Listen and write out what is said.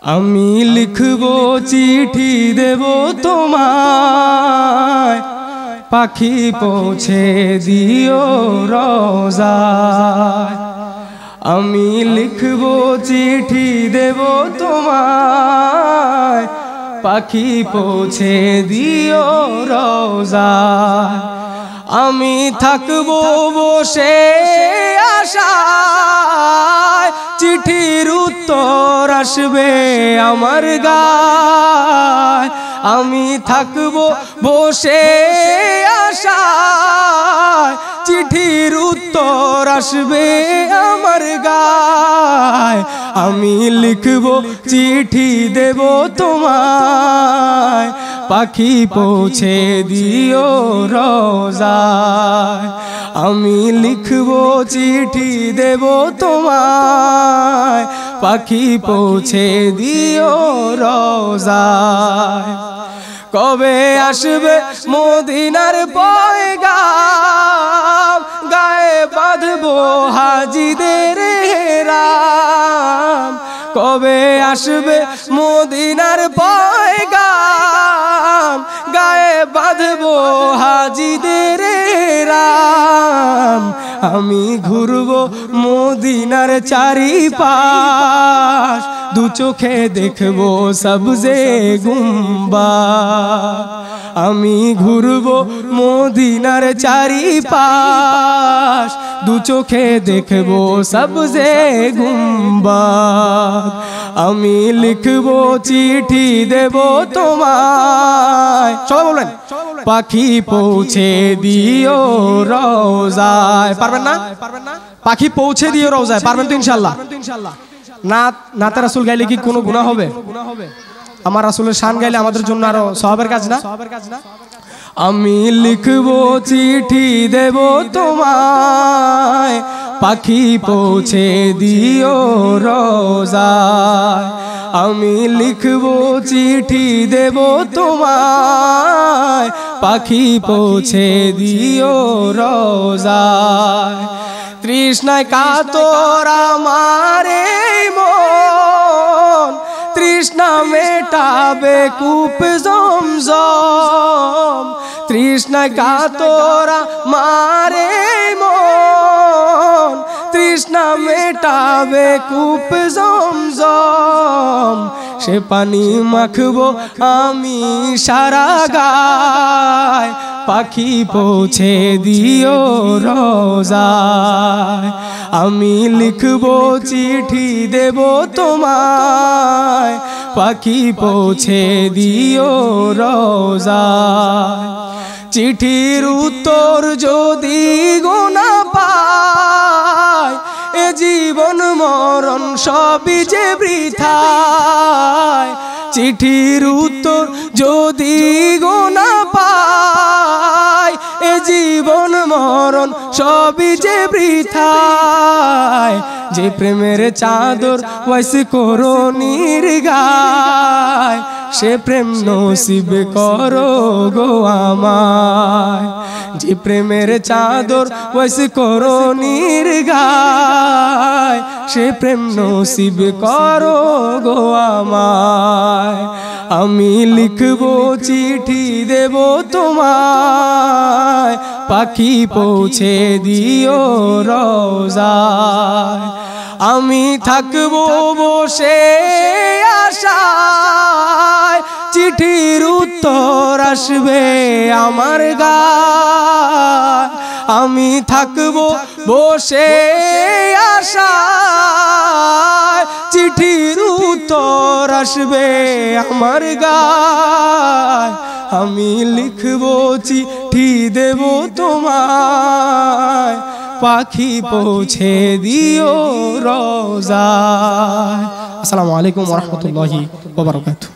আমি লিখব চিঠি দেব তোমায়, পাখি পৌঁছে দিও রোজায়। আমি লিখব চিঠি দেব তোমায়, পাখি পৌঁছে দিও রোজায়। আমি থাকবো বসে আশায়, চিঠির উত্তর আসবে আমার গায়। আমি থাকবো বসে আশায়, চিঠির উত্তর আসবে আমার গায়। আমি লিখব চিঠি দেব তোমায়, পাখি পৌঁছে দিও রোজায়। আমি লিখব চিঠি দেব তোমায়, পাখি পৌঁছে দিও রোজায়। কবে আসবে মদিনার পয়গাম, গায়ে বাঁধবো হাজিদের হেরাম। কবে আসবে মদিনার পয়গাম, গায়ে বাঁধবো হাজিদের হেরাম। আমি ঘুরবো মদিনার চারিপাশ, দু চোখে দেখবো সবজে গুম্বাদ। আমি ঘুরবো মদিনার চারিপাশ, দু চোখে দেখবো সবজে গুম্বাদ। আমি লিখবো চিঠি দেব তোমায়, সবাই বলেন, পাখি পৌঁছে দিও রোজায়। পারবেন না? পাখি পৌঁছে দিও রোজায়, পারবেন তো ইনশাআল্লাহ? নাতে রাসূল গাইলে কি কোনো গুনাহ হবে? আমার রাসূলের শান গাইলে আমাদের জন্য আরো সওয়াবের কাজ না? আমি লিখবো চিঠি দেব তোমায়, পাখি পৌঁছে দিও রোজায়। আমি লিখবো চিঠি দেব তোমায়, পাখি পৌঁছে দিও রোজায়। তৃষ্ণায় কাতর আমার এই মন, তৃষ্ণা মেটাবে কূপ জমজম। তৃষ্ণায় কাতর আমার এই মন, তৃষ্ণা মেটাবে কূপ জমজম। সে পানি মাখবো আমি সারা গায়, পাখি পৌঁছে দিও রোজায়। আমি লিখবো চিঠি দেব তোমায়, পাখি পৌঁছে দিও রোজায়। চিঠির উত্তর যদি গোনা পায়, এ জীবন মরণ সবই যে বৃথায়। চিঠির উত্তর যদি গোনা পায়, এ জীবন মরণ সবই যে বৃথায়। যে প্রেমের চাদর ওয়াইস করো নির্গায়, সে প্রেম নসিব করো গো আমায়। যে প্রেমের চাদর ওয়াইস করো নির্গায়, সে প্রেম নসিব করো গো আমায়। আমি লিখবো চিঠি দেব তোমায়, পাখি পৌঁছে দিও রোজায়। আমি থাকবো বসে আশায়, চিঠির উত্তর আসবে আমার গায়। আমি থাকবো বসে আশায়, চিঠির উত্তর আসবে আমার গায়। আমি লিখবো চিঠি দেব তোমায়, পাখি পৌঁছে দিও রোজায়। আসসালামু আলাইকুম ওয়া রাহমাতুল্লাহি ওয়া বারাকাতুহু।